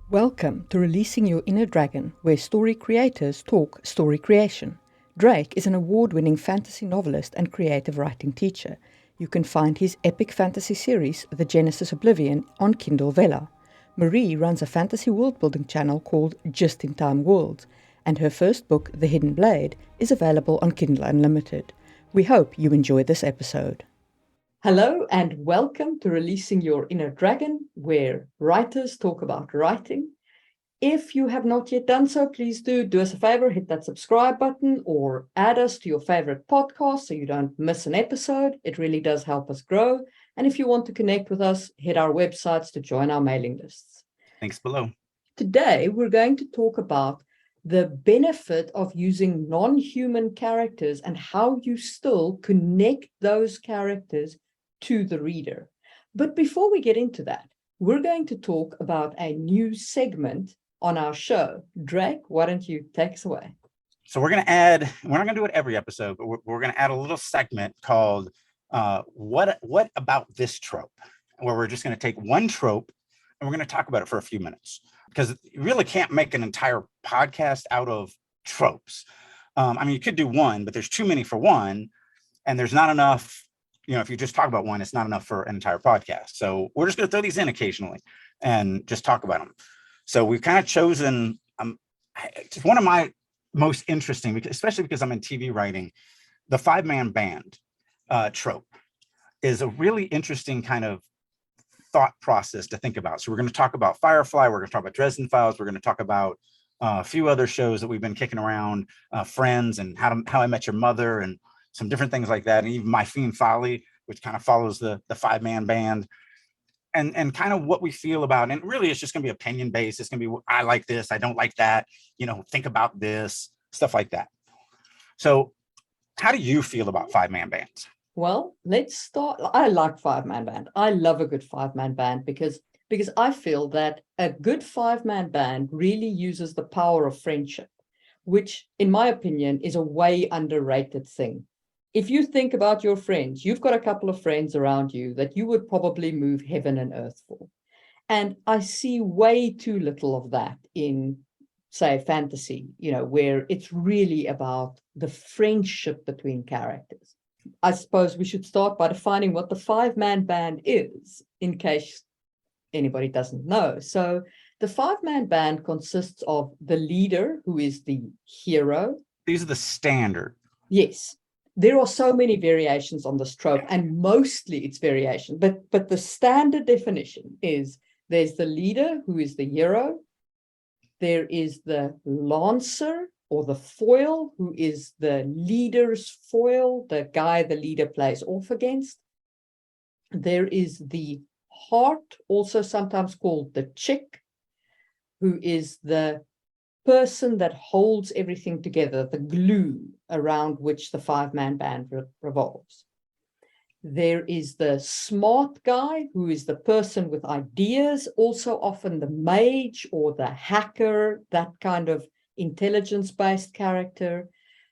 Welcome to Releasing Your Inner Dragon, where story creators talk story creation. Drake is an award-winning fantasy novelist and creative writing teacher. You can find his epic fantasy series, The Genesis Oblivion, on Kindle Vella. Marie runs a fantasy world-building channel called Just in Time Worlds, and her first book, The Hidden Blade, is available on Kindle Unlimited. We hope you enjoy this episode. Hello and welcome to Releasing Your Inner Dragon, where writers talk about writing. If you have not yet done so, please do us a favor, hit that subscribe button or add us to your favorite podcast so you don't miss an episode. It really does help us grow. And if you want to connect with us, hit our websites to join our mailing lists. Links below. Today, we're going to talk about the benefit of using non-human characters and how you still connect those characters to the reader. But before we get into that, we're going to talk about a new segment on our show. Drake, why don't you take us away? So we're going to add, we're not going to do it every episode, but we're going to add a little segment called what about this trope, where we're just going to take one trope and we're going to talk about it for a few minutes, because you really can't make an entire podcast out of tropes. I mean, you could do one, but there's too many for one, and there's not enough. You know, if you just talk about one, it's not enough for an entire podcast. So we're just going to throw these in occasionally and just talk about them. So we've kind of chosen, it's one of my most interesting, especially because I'm in TV writing, the 5-man band trope is a really interesting kind of thought process to think about. So we're going to talk about Firefly, we're going to talk about Dresden Files, we're going to talk about a few other shows that we've been kicking around, Friends and How I Met Your Mother, and some different things like that, and even My Fiend Folly, which kind of follows the 5-man band, and kind of what we feel about. And really, it's just going to be opinion based. It's going to be, I like this, I don't like that. You know, think about this, stuff like that. So, how do you feel about 5-man bands? Well, let's start. I like 5-man band. I love a good 5-man band because I feel that a good 5-man band really uses the power of friendship, which, in my opinion, is a way underrated thing. If you think about your friends, you've got a couple of friends around you that you would probably move heaven and earth for. And I see way too little of that in, say, fantasy, where it's really about the friendship between characters. I suppose we should start by defining what the 5-man band is, in case anybody doesn't know. So the 5-man band consists of the leader, who is the hero. These are the standard. Yes. There are so many variations on this trope, and mostly it's variation. But the standard definition is there's the leader, who is the hero. There is the lancer, or the foil, who is the leader's foil, the guy the leader plays off against. There is the heart, also sometimes called the chick, who is the person that holds everything together, the glue around which the 5-man band revolves. There is the smart guy, who is the person with ideas, also often the mage or the hacker, that kind of intelligence-based character.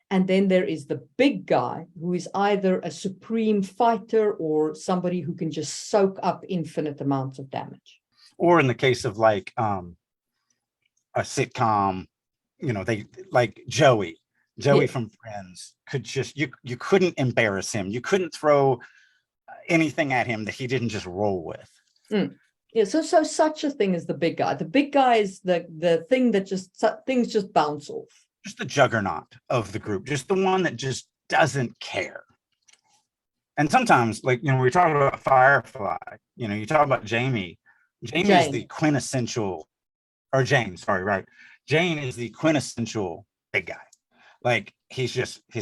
And then there is the big guy, who is either a supreme fighter or somebody who can just soak up infinite amounts of damage. Or in the case of like a sitcom, they like Joey yes. From Friends could just, you couldn't embarrass him. You couldn't throw anything at him that he didn't just roll with. Yeah, so such a thing as the big guy. The big guy is the thing that things just bounce off. Just the juggernaut of the group, just the one that just doesn't care. And sometimes, like, we talk about Firefly, you talk about Jamie. Jamie is the quintessential, or Jane, sorry, right? Jane is the quintessential big guy. Like, he's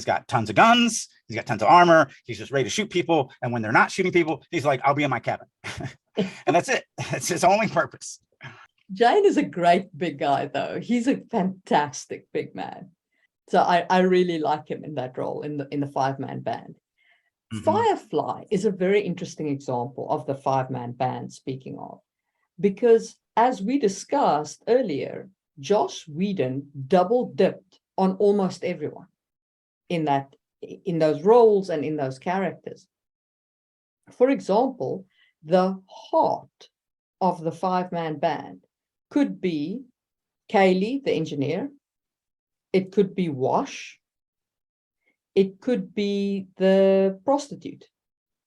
got tons of guns, he's got tons of armor, he's just ready to shoot people. And when they're not shooting people, he's like, I'll be in my cabin. And that's it. That's his only purpose. Jane is a great big guy, though. He's a fantastic big man. So I really like him in that role in the 5-man band. Mm-hmm. Firefly is a very interesting example of the 5-man band, speaking of, because as we discussed earlier, Joss Whedon double dipped on almost everyone in those roles and in those characters. For example, the heart of the 5-man band could be Kaylee, the engineer. It could be Wash. It could be the prostitute,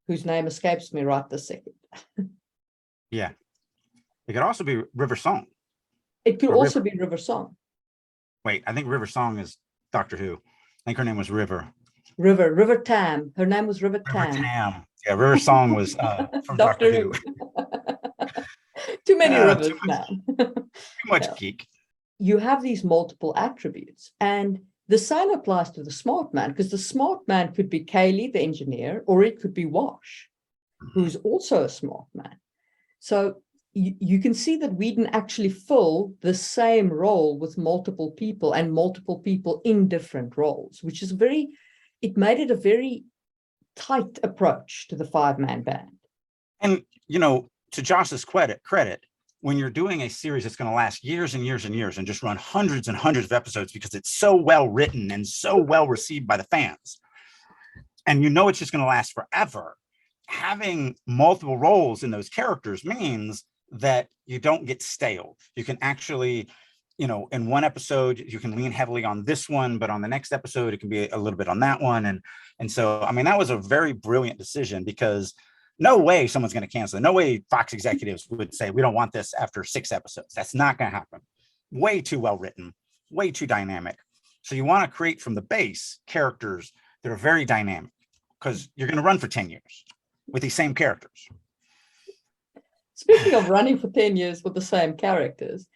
whose name escapes me right this second. Yeah. It could also be River Song. It could Or also River. be River Song. Wait, I think River Song is Doctor Who. I think her name was River. River Tam. Her name was River River Tam. Tam. Yeah, River Song was from Doctor Who. Too many rivers Too now. much Yeah. geek. You have these multiple attributes, and the same applies to the smart man, because the smart man could be Kaylee, the engineer, or it could be Wash, who's also a smart man. So you can see that Whedon actually fill the same role with multiple people, and multiple people in different roles, which is it made it a very tight approach to the 5-man band. And, you know, to Josh's credit, when you're doing a series that's going to last years and years and years and just run hundreds and hundreds of episodes because it's so well written and so well received by the fans, and you know it's just going to last forever, having multiple roles in those characters means that you don't get stale. You can actually, you know, in one episode, you can lean heavily on this one, but on the next episode, it can be a little bit on that one. And so, I mean, that was a very brilliant decision, because no way someone's going to cancel it. No way Fox executives would say, we don't want this after 6 episodes. That's not going to happen. Way too well written, way too dynamic. So you want to create from the base characters that are very dynamic, because you're going to run for 10 years with these same characters. Speaking of running for 10 years with the same characters,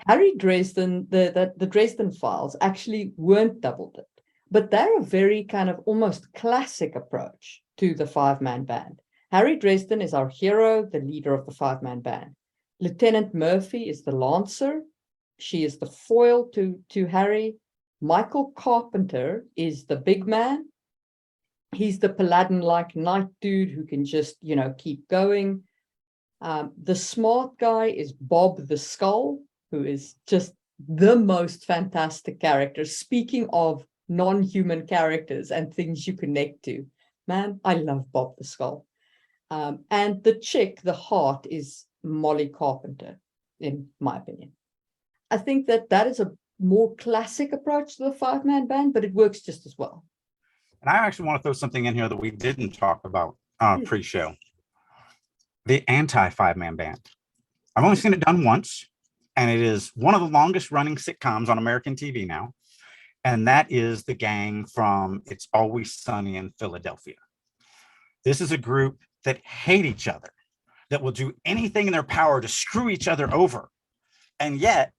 Harry Dresden, the Dresden Files actually weren't double dipped, but they're a very kind of almost classic approach to the 5-man band. Harry Dresden is our hero, the leader of the 5-man band. Lieutenant Murphy is the lancer. She is the foil to Harry. Michael Carpenter is the big man. He's the Paladin-like knight dude who can just, you know, keep going. The smart guy is Bob the Skull, who is just the most fantastic character. Speaking of non-human characters and things you connect to, man, I love Bob the Skull. And the chick, the heart, is Molly Carpenter, in my opinion. I think that is a more classic approach to the 5-man band, but it works just as well. And I actually want to throw something in here that we didn't talk about pre-show. The anti-5-man band. I've only seen it done once, and it is one of the longest running sitcoms on American TV now. And that is the gang from It's Always Sunny in Philadelphia. This is a group that hate each other, that will do anything in their power to screw each other over. And yet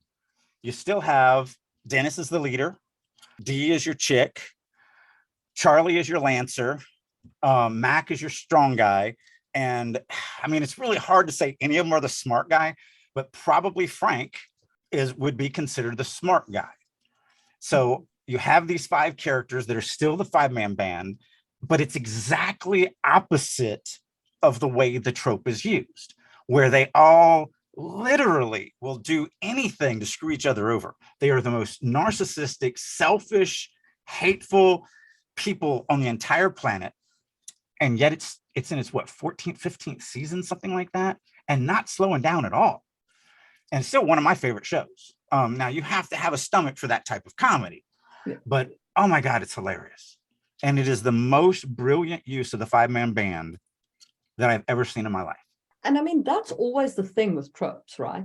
you still have Dennis as the leader, Dee is your chick, Charlie is your lancer, Mac is your strong guy. And I mean, it's really hard to say any of them are the smart guy, but probably Frank would be considered the smart guy. So you have these 5 characters that are still the 5-man band, but it's exactly opposite of the way the trope is used, where they all literally will do anything to screw each other over. They are the most narcissistic, selfish, hateful people on the entire planet. And yet it's in its 14th, 15th season, something like that, and not slowing down at all. And still one of my favorite shows. Now you have to have a stomach for that type of comedy, but oh my God, it's hilarious. And it is the most brilliant use of the 5-man band that I've ever seen in my life. And I mean, that's always the thing with tropes, right?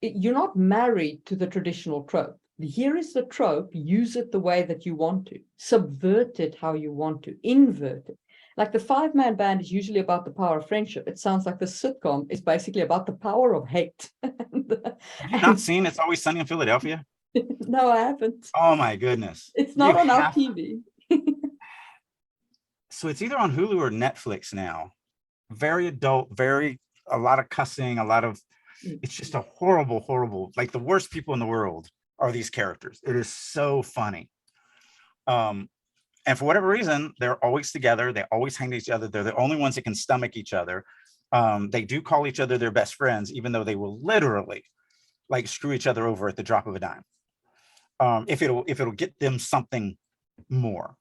You're not married to the traditional trope. Here is the trope, use it the way that you want to, subvert it how you want to, invert it. Like the 5-man band is usually about the power of friendship. It sounds like the sitcom is basically about the power of hate. Have you not seen It's Always Sunny in Philadelphia? No, I haven't. Oh my goodness. It's not on our TV. So it's either on Hulu or Netflix now. Very adult, a lot of cussing, it's just a horrible, like the worst people in the world are these characters. It is so funny. And for whatever reason, they're always together. They always hang to each other. They're the only ones that can stomach each other. They do call each other their best friends, even though they will literally like screw each other over at the drop of a dime. If it'll get them something more.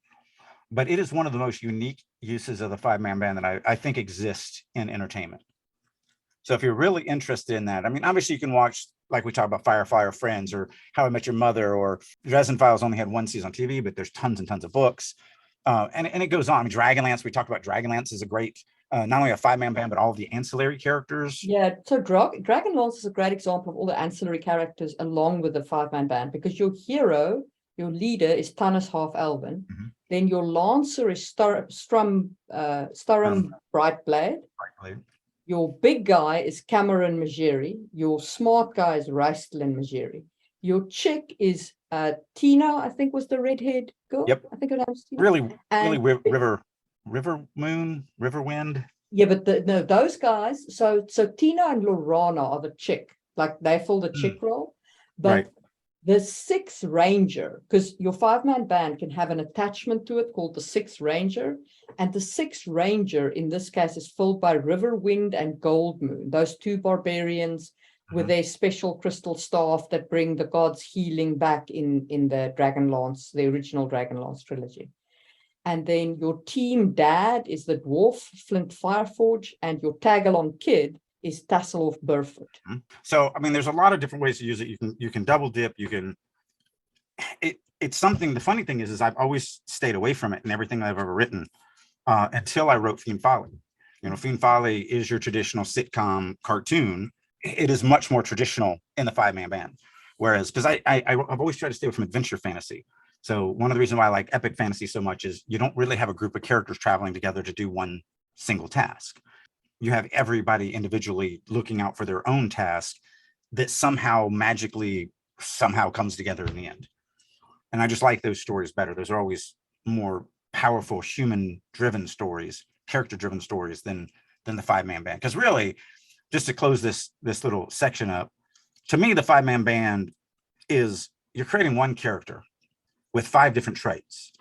But it is one of the most unique uses of the 5-man band that I think exists in entertainment. So if you're really interested in that, I mean, obviously you can watch, like we talk about Firefly or Friends or How I Met Your Mother, or Dresden Files only had one season on TV, but there's tons and tons of books. And it goes on. I mean, Dragonlance, we talked about Dragonlance is a great, not only a 5-man band, but all of the ancillary characters. Yeah, so Dragonlance is a great example of all the ancillary characters along with the 5-man band, because your hero, your leader, is Tannis half elven. Mhm. Then your lancer is Sturm Brightblade. Right. Your big guy is Cameron Majeri. Your smart guy is Raistlin Majeri. Your chick is Tina, I think was the redhead girl. Yep. I think her name was Tina. Really Riverwind. Yeah, but no, those guys. So Tina and Lorana are the chick, like they fill the chick role. But Right. the 6th Ranger, because your 5-man band can have an attachment to it called the 6th Ranger, and the 6th Ranger in this case is filled by Riverwind and Goldmoon, those 2 barbarians with their special crystal staff that bring the gods healing back in the Dragonlance, the original Dragonlance trilogy. And then your team dad is the dwarf Flint Fireforge, and your tag-along kid is Tasselhoff Burfoot. So I mean, there's a lot of different ways to use it. You can double dip. It's something. The funny thing is I've always stayed away from it in everything I've ever written until I wrote Fiend Folly. You know, Fiend Folly is your traditional sitcom cartoon. It is much more traditional in the 5-man band. Whereas, because I've always tried to stay away from adventure fantasy. So one of the reasons why I like epic fantasy so much is you don't really have a group of characters traveling together to do one single task. You have everybody individually looking out for their own task that somehow magically comes together in the end. And I just like those stories better. Those are always more powerful, human-driven stories, character-driven stories than the 5-man band. Because really, just to close this little section up, to me, the 5-man band is you're creating one character with 5 different traits.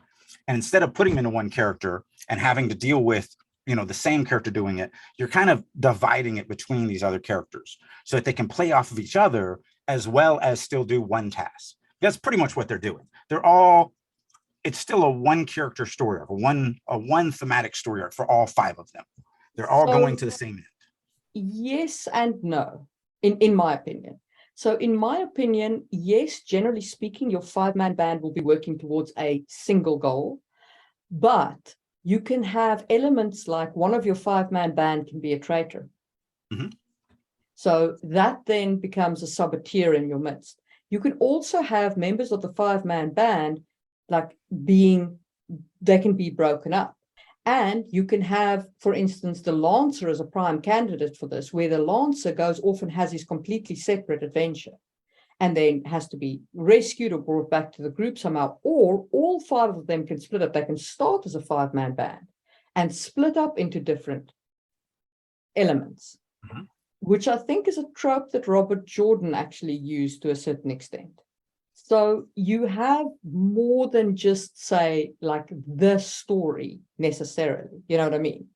And instead of putting them into one character and having to deal with, you know, the same character doing it, you're kind of dividing it between these other characters so that they can play off of each other as well as still do one task. That's pretty much what they're doing. It's still a one character story arc, a one thematic story arc for all 5 of them. They're all going to the same end. Yes and no, in my opinion. So in my opinion, yes, generally speaking, your 5-man band will be working towards a single goal, but you can have elements like one of your 5-man band can be a traitor. Mm-hmm. So that then becomes a saboteur in your midst. You can also have members of the 5-man band like they can be broken up. And you can have, for instance, the Lancer as a prime candidate for this, where the Lancer goes off and has his completely separate adventure and then has to be rescued or brought back to the group somehow, or all 5 of them can split up. They can start as a 5-man band and split up into different elements, which I think is a trope that Robert Jordan actually used to a certain extent. So you have more than just say like the story necessarily, you know what I mean?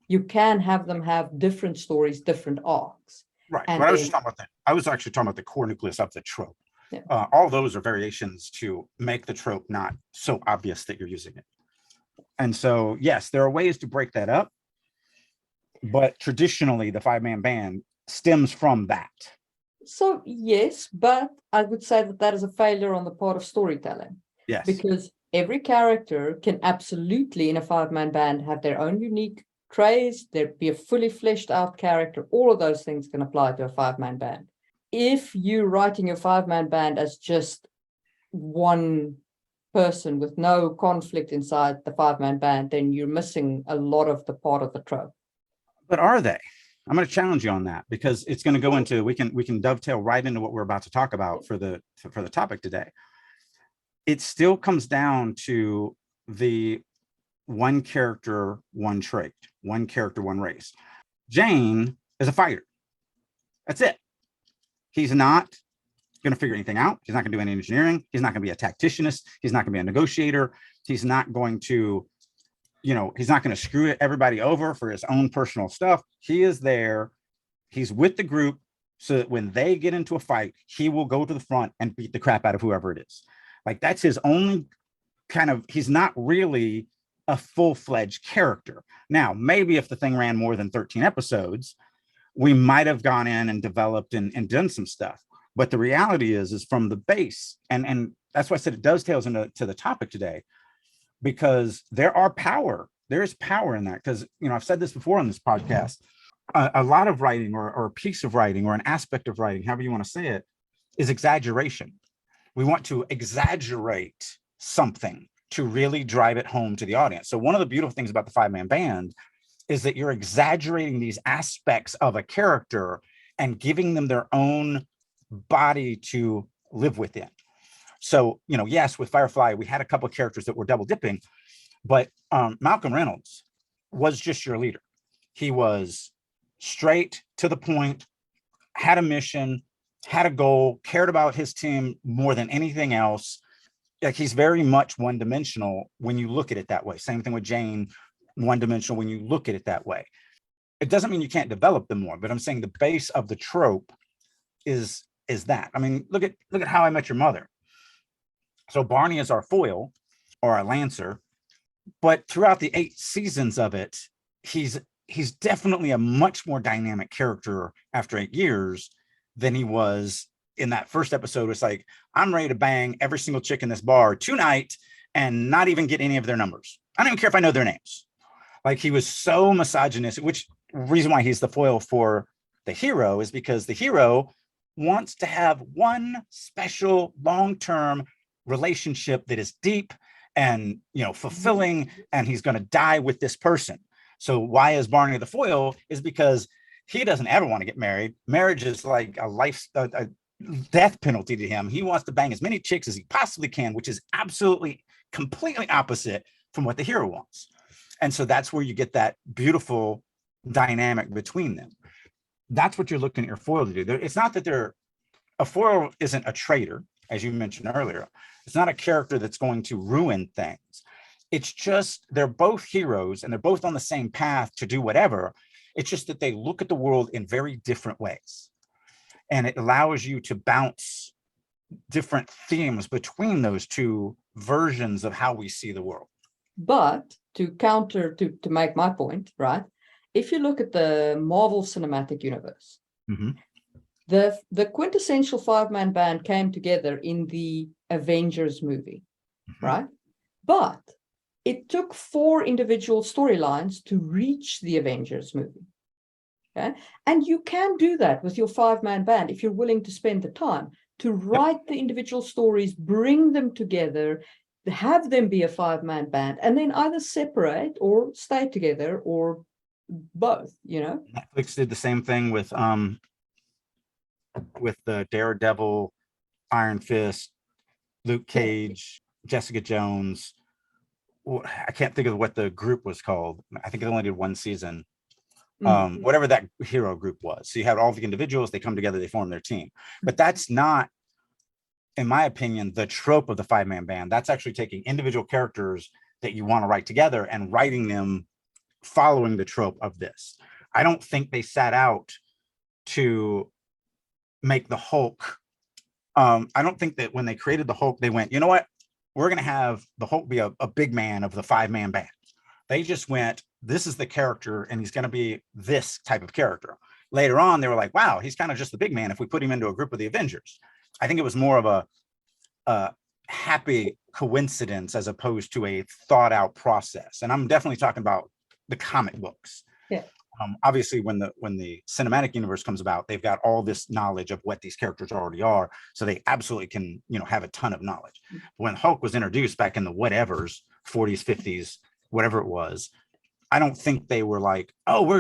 You can have them have different stories, different arcs. Right. But I was just talking about that. I was actually talking about the core nucleus of the trope. Yeah. All those are variations to make the trope not so obvious that you're using it. And so, yes, there are ways to break that up, but traditionally the 5-man band stems from that. So yes, but I would say that is a failure on the part of storytelling. Yes. Because every character can absolutely in a 5-man band have their own unique traits, there be a fully fleshed out character, all of those things can apply to a 5-man band. If you're writing your 5-man band as just one person with no conflict inside the 5-man band, then you're missing a lot of the part of the trope. But are they? I'm going to challenge you on that because it's going to go into, we can dovetail right into what we're about to talk about for the topic today. It still comes down to the one character, one trait, one character, one race. Jane is a fighter. That's it. He's not going to figure anything out. He's not going to do any engineering. He's not going to be a tacticianist. He's not going to be a negotiator. He's not going to, he's not going to screw everybody over for his own personal stuff. He is there. He's with the group so that when they get into a fight, he will go to the front and beat the crap out of whoever it is. Like that's his only he's not really a full-fledged character. Now, maybe if the thing ran more than 13 episodes, we might have gone in and developed and done some stuff. But the reality is from the base, and that's why I said it dovetails into the topic today, because there is power in that. Because, I've said this before on this podcast, a lot of writing or a piece of writing or an aspect of writing, however you want to say it, is exaggeration. We want to exaggerate something to really drive it home to the audience. So one of the beautiful things about the 5-man band is that you're exaggerating these aspects of a character and giving them their own body to live within. So, yes, with Firefly, we had a couple of characters that were double dipping, but Malcolm Reynolds was just your leader. He was straight to the point, had a mission, had a goal, cared about his team more than anything else. Like, he's very much one-dimensional when you look at it that way. Same thing with Jane, one-dimensional when you look at it that way. It doesn't mean you can't develop them more, but I'm saying the base of the trope is that. I mean, look at How I Met Your Mother. So Barney is our foil or our lancer, but throughout the 8 seasons of it, he's definitely a much more dynamic character after 8 years than he was in that first episode. It's like, I'm ready to bang every single chick in this bar tonight and not even get any of their numbers. I don't even care if I know their names. Like, he was so misogynistic, which reason why he's the foil for the hero is because the hero wants to have one special long-term relationship that is deep and, fulfilling, and he's going to die with this person. So why is Barney the foil? Is because he doesn't ever want to get married. Marriage is like a death penalty to him. He wants to bang as many chicks as he possibly can, which is absolutely completely opposite from what the hero wants. And so that's where you get that beautiful dynamic between them. That's what you're looking at your foil to do. It's not that a foil isn't a traitor, as you mentioned earlier. It's not a character that's going to ruin things. It's just they're both heroes and they're both on the same path to do whatever. It's just that they look at the world in very different ways. And it allows you to bounce different themes between those two versions of how we see the world. But to counter, to make my point, right? If you look at the Marvel Cinematic Universe, the quintessential 5-man band came together in the Avengers movie, right? But it took 4 individual storylines to reach the Avengers movie. Okay? And you can do that with your 5-man band if you're willing to spend the time to write the individual stories, bring them together, have them be a 5-man band, and then either separate or stay together or both, Netflix did the same thing with the Daredevil, Iron Fist, Luke Cage, Jessica Jones. I can't think of what the group was called. I think it only did 1 season. Whatever that hero group was. So you had all the individuals, they come together, they form their team. But that's not, in my opinion, the trope of the 5-man band. That's actually taking individual characters that you want to write together and writing them following the trope of this. I don't think they sat out to make the Hulk. I don't think that when they created the Hulk, they went, you know what? We're going to have the Hulk be a big man of the 5-man band. They just went, this is the character, and he's going to be this type of character. Later on, they were like, wow, he's kind of just the big man if we put him into a group of the Avengers. I think it was more of a happy coincidence as opposed to a thought out process. And I'm definitely talking about the comic books. Yeah. Obviously, when the cinematic universe comes about, they've got all this knowledge of what these characters already are, so they absolutely can, have a ton of knowledge. When Hulk was introduced back in the whatevers, 40s, 50s, whatever it was, I don't think they were like, oh,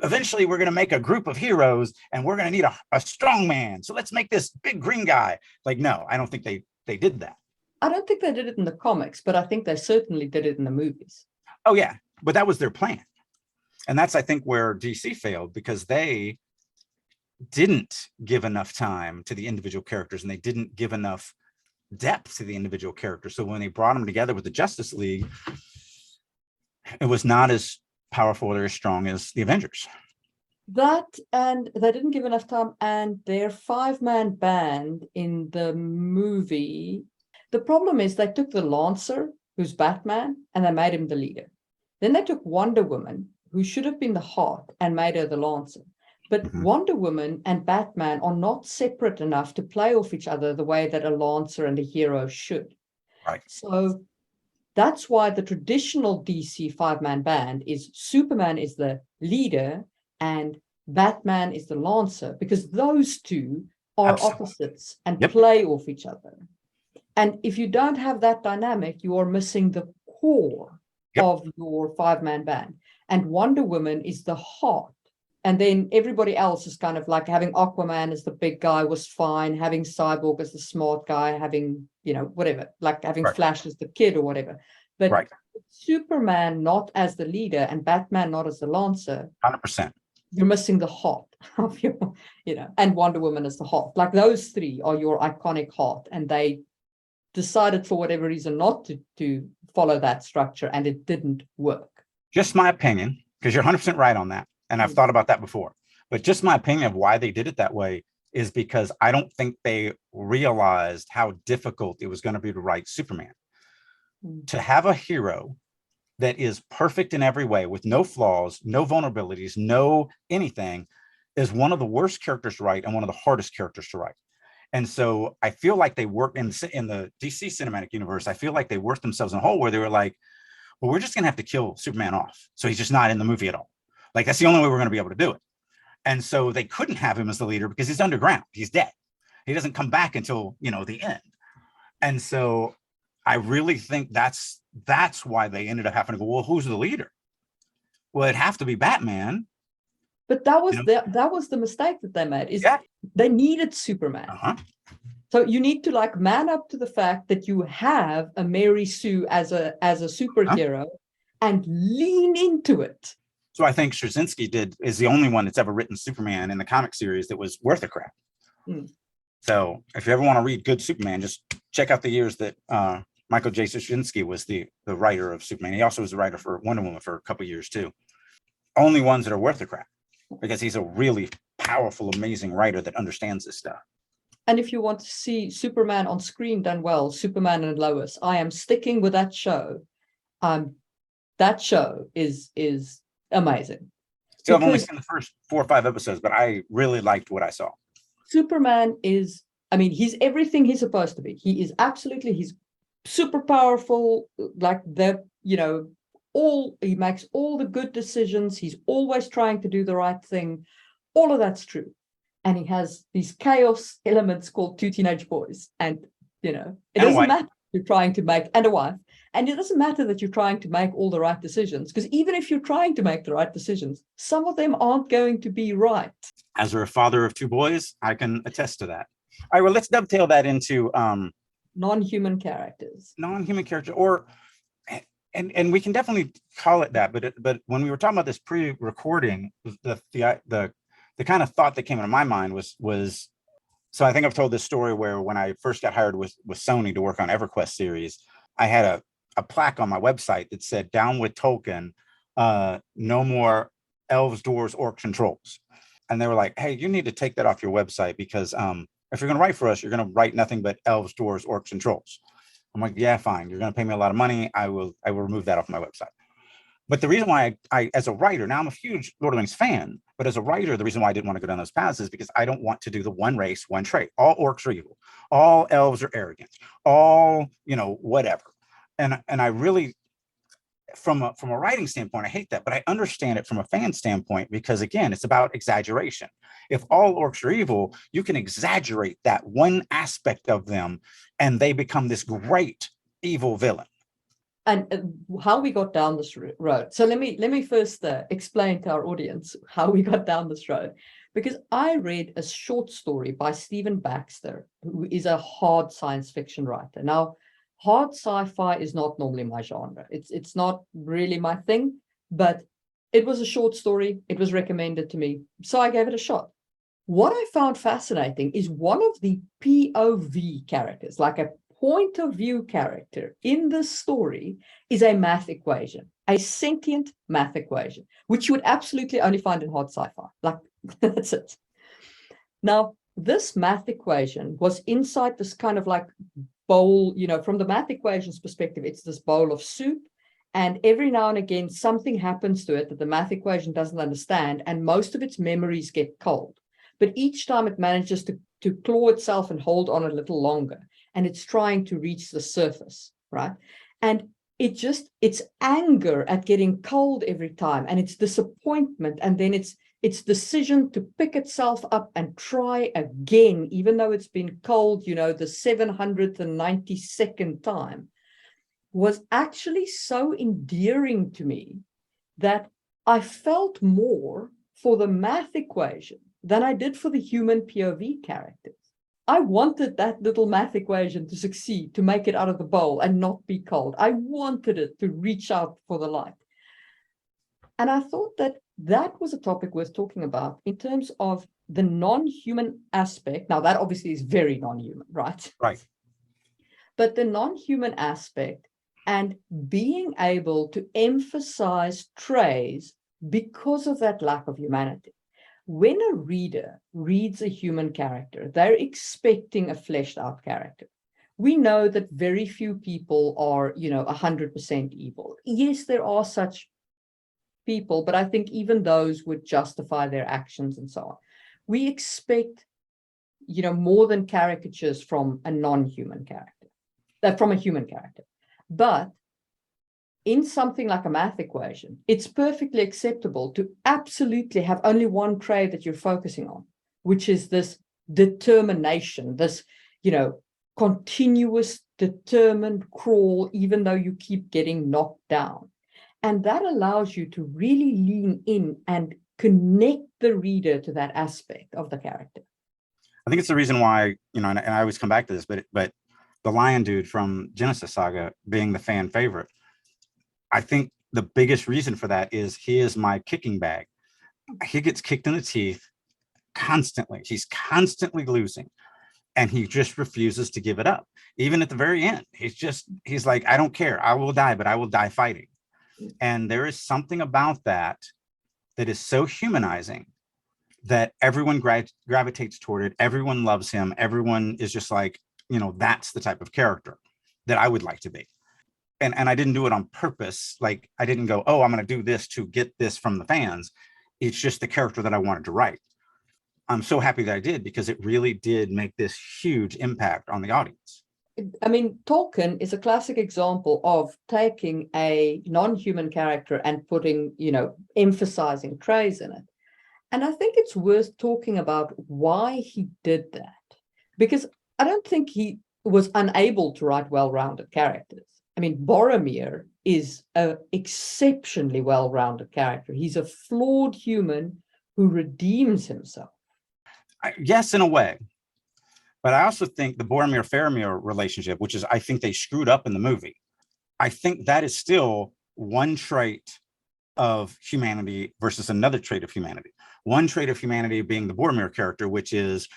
eventually we're going to make a group of heroes and we're going to need a strong man. So let's make this big green guy. Like, no, I don't think they did that. I don't think they did it in the comics, but I think they certainly did it in the movies. Oh, yeah. But that was their plan. And that's, I think, where DC failed, because they didn't give enough time to the individual characters and they didn't give enough depth to the individual characters. So when they brought them together with the Justice League, it was not as powerful or as strong as the Avengers. That, and they didn't give enough time, and their 5-man band in the movie, the problem is they took the Lancer, who's Batman, and they made him the leader. Then they took Wonder Woman, who should have been the heart, and made her the Lancer. But Mhm. Wonder Woman and Batman are not separate enough to play off each other the way that a Lancer and a hero should. Right. So that's why the traditional DC five-man band is Superman is the leader and Batman is the Lancer, because those two are Absolutely. opposites and Yep. play off each other. And if you don't have that dynamic, you are missing the core Yep. of your five-man band. And Wonder Woman is the heart. And then everybody else is kind of like having Aquaman as the big guy was fine, having Cyborg as the smart guy, having, whatever, like having Right. Flash as the kid or whatever. But Right. Superman not as the leader and Batman not as the Lancer, 100%. you're missing the heart of your, and Wonder Woman as the heart. Like those three are your iconic heart, and they decided for whatever reason not to follow that structure, and it didn't work. Just my opinion, because you're 100% right on that. And I've thought about that before. But just my opinion of why they did it that way is because I don't think they realized how difficult it was going to be to write Superman. To have a hero that is perfect in every way with no flaws, no vulnerabilities, no anything, is one of the worst characters to write and one of the hardest characters to write. And so I feel like they worked in the DC cinematic universe. I feel like they worked themselves in a hole where they were like, well, we're just going to have to kill Superman off. So he's just not in the movie at all. Like, that's the only way we're going to be able to do it. And so they couldn't have him as the leader because he's underground. He's dead. He doesn't come back until, the end. And so I really think that's why they ended up having to go, well, who's the leader? Well, it'd have to be Batman. But that was the mistake that they made, is they needed Superman. So you need to like man up to the fact that you have a Mary Sue as a superhero and lean into it. So I think Straczynski is the only one that's ever written Superman in the comic series that was worth a crap. So if you ever want to read good Superman, just check out the years that Michael J. Straczynski was the writer of Superman. He also was the writer for Wonder Woman for a couple of years too. Only ones that are worth a crap, because he's a really powerful, amazing writer that understands this stuff. And if you want to see Superman on screen done well, Superman and Lois, I am sticking with that show. That show is amazing. So I've only seen the first 4 or 5 episodes, but I really liked what I saw. Superman is, he's everything he's supposed to be. He's super powerful, like he makes all the good decisions. He's always trying to do the right thing. All of that's true. And he has these chaos elements called 2 teenage boys. And, it doesn't matter you're trying to make, and a wife. And it doesn't matter that you're trying to make all the right decisions, because even if you're trying to make the right decisions, some of them aren't going to be right. As a father of 2 boys, I can attest to that. All right, well, let's dovetail that into non-human characters. Non-human character, and we can definitely call it that. But when we were talking about this pre-recording, the kind of thought that came into my mind was so I think I've told this story where when I first got hired with Sony to work on EverQuest series, I had a plaque on my website that said, "Down with Tolkien, no more elves, dwarves, orcs, and trolls." And they were like, "Hey, you need to take that off your website, because if you're going to write for us, you're going to write nothing but elves, dwarves, orcs, and trolls." I'm like, "Yeah, fine. You're going to pay me a lot of money. I will remove that off my website." But the reason why I as a writer, now I'm a huge Lord of the Rings fan, but as a writer, the reason why I didn't want to go down those paths is because I don't want to do the one race, one trait. All orcs are evil. All elves are arrogant. All, whatever. And I really, from a writing standpoint, I hate that, but I understand it from a fan standpoint, because again, it's about exaggeration. If all orcs are evil, you can exaggerate that one aspect of them, and they become this great evil villain. And how we got down this road. So let me first explain to our audience how we got down this road, because I read a short story by Stephen Baxter, who is a hard science fiction writer. Now, hard sci-fi is not normally my genre. It's not really my thing, but it was a short story. It was recommended to me, so I gave it a shot. What I found fascinating is one of the POV characters, like a point of view character in this story, is a math equation, a sentient math equation, which you would absolutely only find in hard sci-fi. Like, that's it. Now, this math equation was inside this kind of like bowl, from the math equation's perspective, it's this bowl of soup, And every now and again, something happens to it that the math equation doesn't understand, and most of its memories get cold. But each time it manages to claw itself and hold on a little longer, and it's trying to reach the surface, right? And it's anger at getting cold every time, and it's disappointment, and then it's decision to pick itself up and try again, even though it's been cold, the 792nd time, was actually so endearing to me that I felt more for the math equation than I did for the human POV characters. I wanted that little math equation to succeed, to make it out of the bowl and not be cold. I wanted it to reach out for the light. And I thought that was a topic worth talking about in terms of the non-human aspect. Now, that obviously is very non-human, right? Right. But the non-human aspect and being able to emphasize traits because of that lack of humanity. When a reader reads a human character, they're expecting a fleshed out character. We know that very few people are, 100% evil. Yes, there are such people, but I think even those would justify their actions and so on. We expect, more than caricatures from a non-human character, from a human character. But in something like a math equation, it's perfectly acceptable to absolutely have only one trait that you're focusing on, which is this determination, this, continuous determined crawl, even though you keep getting knocked down. And that allows you to really lean in and connect the reader to that aspect of the character. I think it's the reason why, and I always come back to this, but the lion dude from Genesis Saga being the fan favorite, I think the biggest reason for that is he is my kicking bag. He gets kicked in the teeth constantly. He's constantly losing, and he just refuses to give it up. Even at the very end, he's like, I don't care. I will die, but I will die fighting. And there is something about that is so humanizing that everyone gravitates toward it. Everyone loves him. Everyone is just like, that's the type of character that I would like to be. And I didn't do it on purpose. Like, I didn't go, oh, I'm going to do this to get this from the fans. It's just the character that I wanted to write. I'm so happy that I did, because it really did make this huge impact on the audience. I mean, Tolkien is a classic example of taking a non-human character and putting, emphasizing traits in it. And I think it's worth talking about why he did that, because I don't think he was unable to write well-rounded characters. I mean, Boromir is an exceptionally well-rounded character. He's a flawed human who redeems himself. Yes, in a way. But I also think the Boromir-Faramir relationship, which is, I think they screwed up in the movie. I think that is still one trait of humanity versus another trait of humanity. One trait of humanity being the Boromir character, which is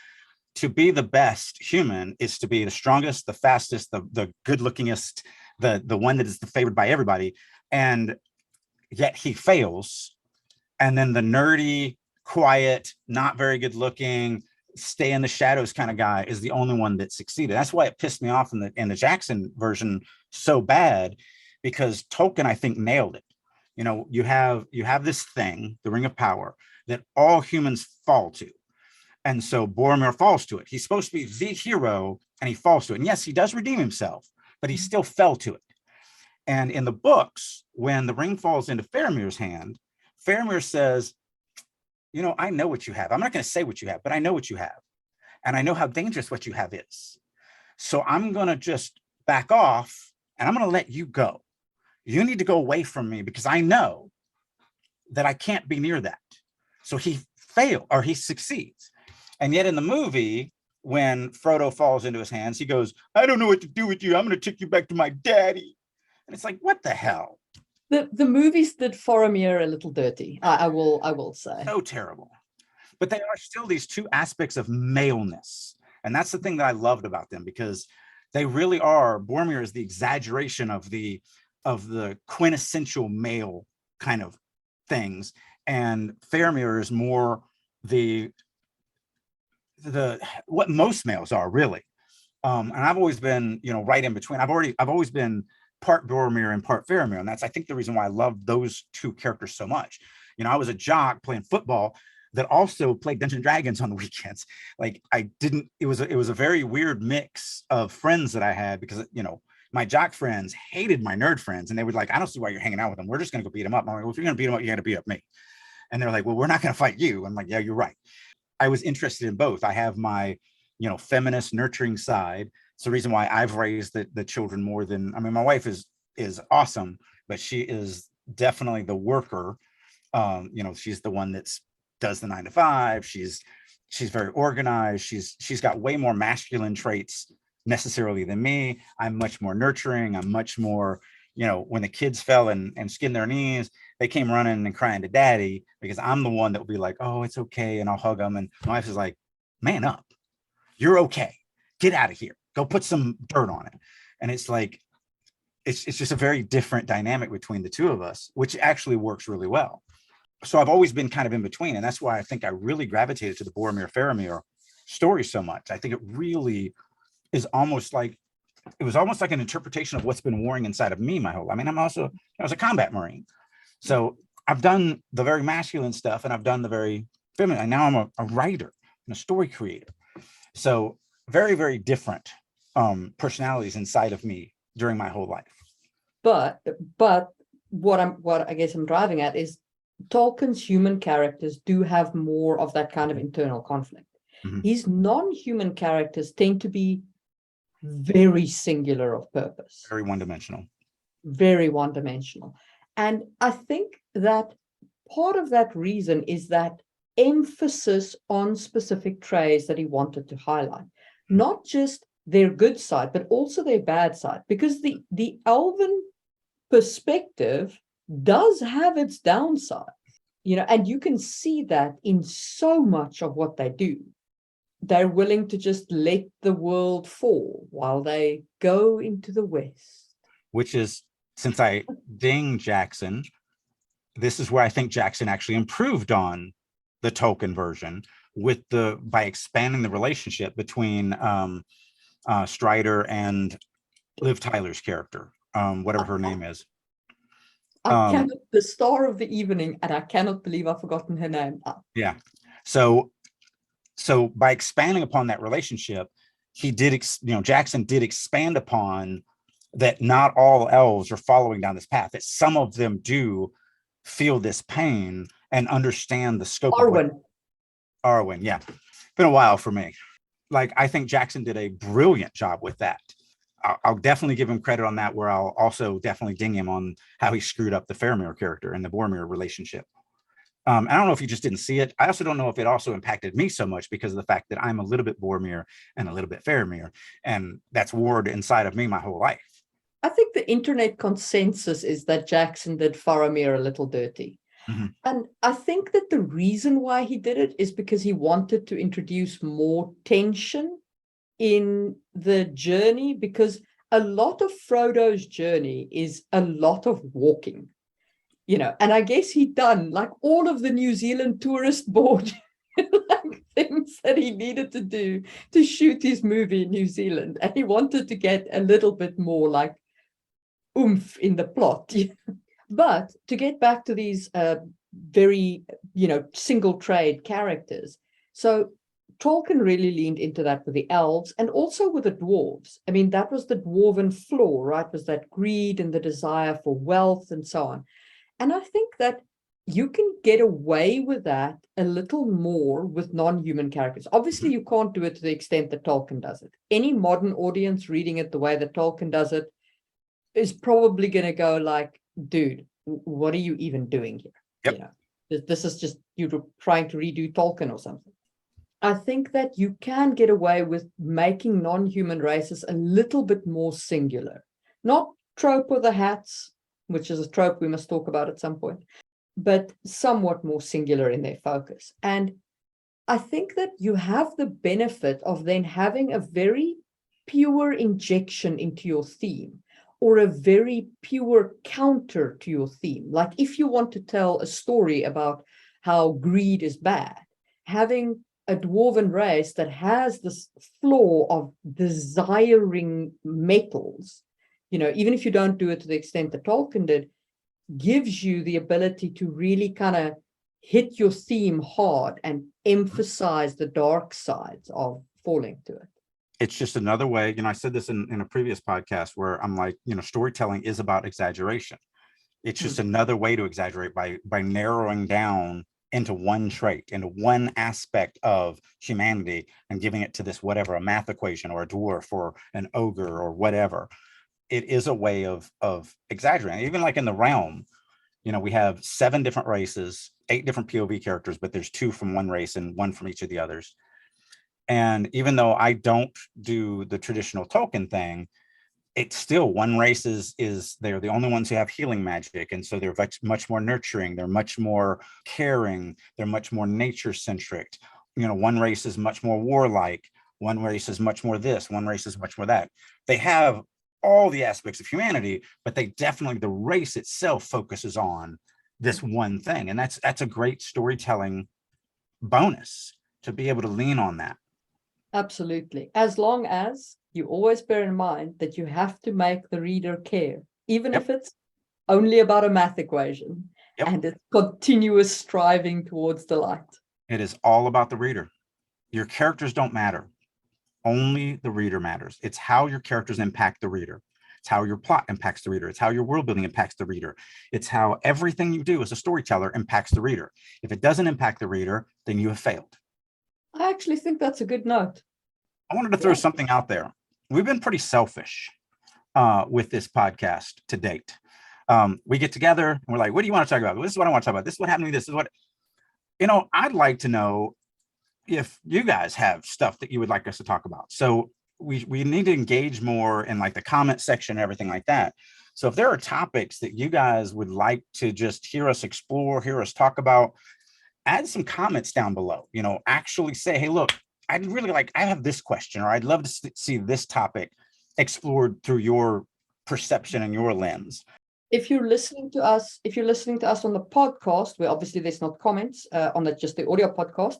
to be the best human is to be the strongest, the fastest, the good-lookingest, the one that is favored by everybody. And yet he fails. And then the nerdy, quiet, not very good looking, stay in the shadows kind of guy is the only one that succeeded. That's why it pissed me off in the Jackson version so bad, because Tolkien, I think, nailed it. You have this thing, the Ring of Power, that all humans fall to. And so Boromir falls to it. He's supposed to be the hero, and he falls to it. And yes, he does redeem himself, but he still fell to it. And in the books, when the ring falls into Faramir's hand, Faramir says, I know what you have. I'm not going to say what you have, but I know what you have. And I know how dangerous what you have is. So I'm going to just back off, and I'm going to let you go. You need to go away from me, because I know that I can't be near that. So he succeeds. And yet in the movie, when Frodo falls into his hands, he goes, I don't know what to do with you. I'm going to take you back to my daddy. And it's like, what the hell? The movies did Faramir a little dirty, I will say. So terrible. But they are still these two aspects of maleness. And that's the thing that I loved about them, because they really are. Boromir is the exaggeration of the quintessential male kind of things. And Faramir is more what most males are, really. And I've always been, right in between. I've always been part Boromir and part Faramir. And that's, I think, the reason why I love those two characters so much. You know, I was a jock playing football that also played Dungeons and Dragons on the weekends. Like it was a very weird mix of friends that I had, because, you know, my jock friends hated my nerd friends, and they would like, I don't see why you're hanging out with them. We're just going to go beat them up. I'm like, well, if you're going to beat them up, you got to beat up me. And they're like, well, we're not going to fight you. I'm like, yeah, you're right. I was interested in both. I have my, you know, feminist nurturing side. It's the reason why I've raised the children more than, I mean, my wife is awesome, but she is definitely the worker. You know, she's the one that does the 9 to 5. She's very organized. She's got way more masculine traits necessarily than me. I'm much more nurturing. I'm much more, you know, when the kids fell and skinned their knees, they came running and crying to daddy, because I'm the one that will be like, oh, it's okay. And I'll hug them. And my wife is like, man up, you're okay. Get out of here. Go put some dirt on it. And it's like, it's just a very different dynamic between the two of us, which actually works really well. So I've always been kind of in between. And that's why I think I really gravitated to the Boromir Faramir story so much. I think it really is almost like, it was almost like an interpretation of what's been warring inside of me my whole life. I mean, I was a combat Marine. So I've done the very masculine stuff, and I've done the very feminine. And now I'm a writer and a story creator. So very, very different personalities inside of me during my whole life. But what I guess I'm driving at is Tolkien's human characters do have more of that kind of internal conflict. Mm-hmm. His non-human characters tend to be very singular of purpose. Very one-dimensional. Very one-dimensional. And I think that part of that reason is that emphasis on specific traits that he wanted to highlight, not just their good side, but also their bad side, because the elven perspective does have its downside, you know, and you can see that in so much of what they do. They're willing to just let the world fall while they go into the West. Which is, since I ding Jackson, this is where I think Jackson actually improved on the Tolkien version by expanding the relationship between Strider and Liv Tyler's character, whatever her name is. The star of the evening, and I cannot believe I've forgotten her name. Yeah. So by expanding upon that relationship, Jackson did expand upon that not all elves are following down this path, that some of them do feel this pain and understand the scope of Arwen, yeah. Been a while for me. Like, I think Jackson did a brilliant job with that. I'll definitely give him credit on that, where I'll also definitely ding him on how he screwed up the Faramir character and the Boromir relationship. I don't know if you just didn't see it. I also don't know if it also impacted me so much because of the fact that I'm a little bit Boromir and a little bit Faramir, and that's warred inside of me my whole life. I think the internet consensus is that Jackson did Faramir a little dirty. Mm-hmm. And I think that the reason why he did it is because he wanted to introduce more tension in the journey, because a lot of Frodo's journey is a lot of walking, you know, and I guess he'd done like all of the New Zealand tourist board like things that he needed to do to shoot his movie in New Zealand, and he wanted to get a little bit more like oomph in the plot. But to get back to these very, you know, single trade characters, so Tolkien really leaned into that with the elves and also with the dwarves. I mean, that was the dwarven flaw, right? Was that greed and the desire for wealth and so on. And I think that you can get away with that a little more with non-human characters. Obviously, you can't do it to the extent that Tolkien does it. Any modern audience reading it the way that Tolkien does it is probably going to go like, dude, what are you even doing here? Yep. You know, this is just you trying to redo Tolkien or something. I think that you can get away with making non-human races a little bit more singular. Not trope with the hats, which is a trope we must talk about at some point, but somewhat more singular in their focus. And I think that you have the benefit of then having a very pure injection into your theme, or a very pure counter to your theme. Like if you want to tell a story about how greed is bad, having a dwarven race that has this flaw of desiring metals even if you don't do it to the extent that Tolkien did, gives you the ability to really kind of hit your theme hard and emphasize the dark sides of falling to it. It's just another way, I said this in a previous podcast where I'm like, storytelling is about exaggeration. It's just another way to exaggerate by narrowing down into one trait, into one aspect of humanity and giving it to this, whatever, a math equation or a dwarf or an ogre or whatever. It is a way of exaggerating. Even like in the realm, we have 7 different races, 8 different POV characters, but there's 2 from one race and 1 from each of the others. And even though I don't do the traditional Tolkien thing, it's still one race is they're the only ones who have healing magic. And so they're much more nurturing. They're much more caring. They're much more nature centric. One race is much more warlike. One race is much more this. One race is much more that. They have all the aspects of humanity, but the race itself focuses on this one thing. And that's a great storytelling bonus to be able to lean on that. Absolutely. As long as you always bear in mind that you have to make the reader care, even if it's only about a math equation and it's continuous striving towards the light. It is all about the reader. Your characters don't matter. Only the reader matters. It's how your characters impact the reader. It's how your plot impacts the reader. It's how your world building impacts the reader. It's how everything you do as a storyteller impacts the reader. If it doesn't impact the reader, then you have failed. I actually think that's a good note. I wanted to throw something out there. We've been pretty selfish with this podcast to date. We get together and we're like, what do you want to talk about? This is what I want to talk about. This is what happened to me. This is what, I'd like to know if you guys have stuff that you would like us to talk about. So we need to engage more in like the comment section and everything like that. So if there are topics that you guys would like to just hear us explore, hear us talk about, add some comments down below, actually say, hey, look, I have this question, or I'd love to see this topic explored through your perception and your lens. If you're listening to us on the podcast, where obviously there's not comments on just the audio podcast,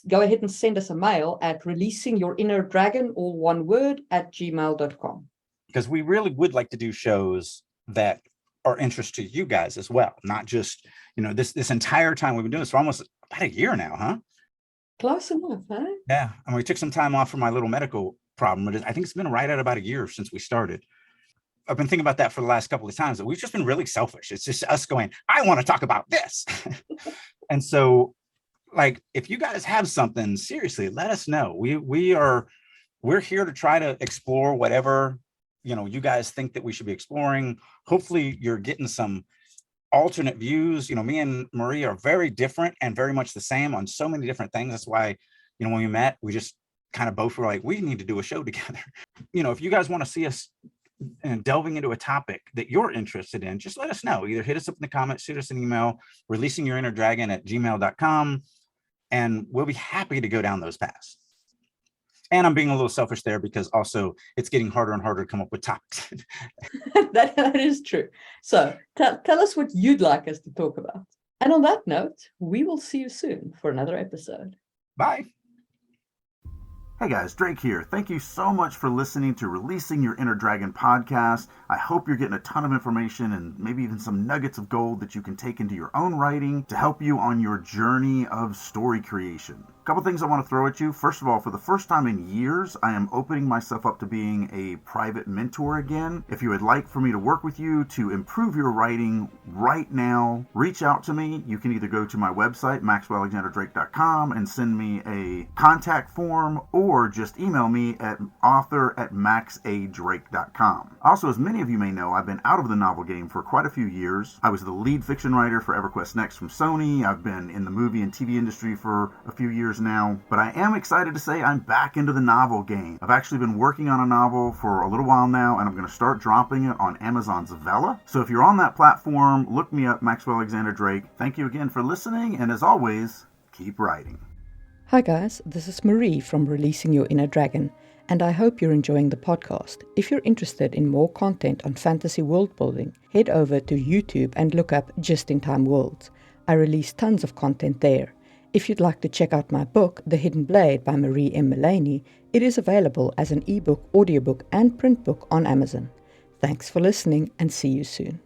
go ahead and send us a mail at releasingyourinnerdragon, all one word, @gmail.com. Because we really would like to do shows that are interest to you guys as well, not just, this entire time we've been doing this for almost about a year now, huh? Close enough, huh? Yeah, and we took some time off for my little medical problem. I think it's been right at about a year since we started. I've been thinking about that for the last couple of times, that we've just been really selfish. It's just us going, I want to talk about this. And so, like, if you guys have something, seriously, let us know. We're here to try to explore whatever, you guys think that we should be exploring. Hopefully you're getting some alternate views. Me and Marie are very different and very much the same on so many different things. That's why, when we met, we just kind of both were like, we need to do a show together. If you guys want to see us delving into a topic that you're interested in, just let us know. Either hit us up in the comments, shoot us an email, releasingyourinnerdragon@gmail.com, and we'll be happy to go down those paths. And I'm being a little selfish there because also it's getting harder and harder to come up with topics. that is true. So tell us what you'd like us to talk about. And on that note, we will see you soon for another episode. Bye. Hey guys, Drake here. Thank you so much for listening to Releasing Your Inner Dragon podcast. I hope you're getting a ton of information and maybe even some nuggets of gold that you can take into your own writing to help you on your journey of story creation. A couple things I want to throw at you. First of all, for the first time in years, I am opening myself up to being a private mentor again. If you would like for me to work with you to improve your writing right now, reach out to me. You can either go to my website, maxwellalexanderdrake.com, and send me a contact form, or just email me at author@maxadrake.com. Also, as many of you may know, I've been out of the novel game for quite a few years. I was the lead fiction writer for EverQuest Next from Sony. I've been in the movie and TV industry for a few years now, but I am excited to say I'm back into the novel game. I've actually been working on a novel for a little while now, and I'm going to start dropping it on Amazon's Vella. So if you're on that platform, look me up, Maxwell Alexander Drake. Thank you again for listening, and as always, keep writing. Hi guys, this is Marie from Releasing Your Inner Dragon, and I hope you're enjoying the podcast. If you're interested in more content on fantasy world building, head over to YouTube and look up Just in Time Worlds. I release tons of content there. If you'd like to check out my book, The Hidden Blade by Marie M. Mullaney, it is available as an ebook, audiobook, and print book on Amazon. Thanks for listening and see you soon.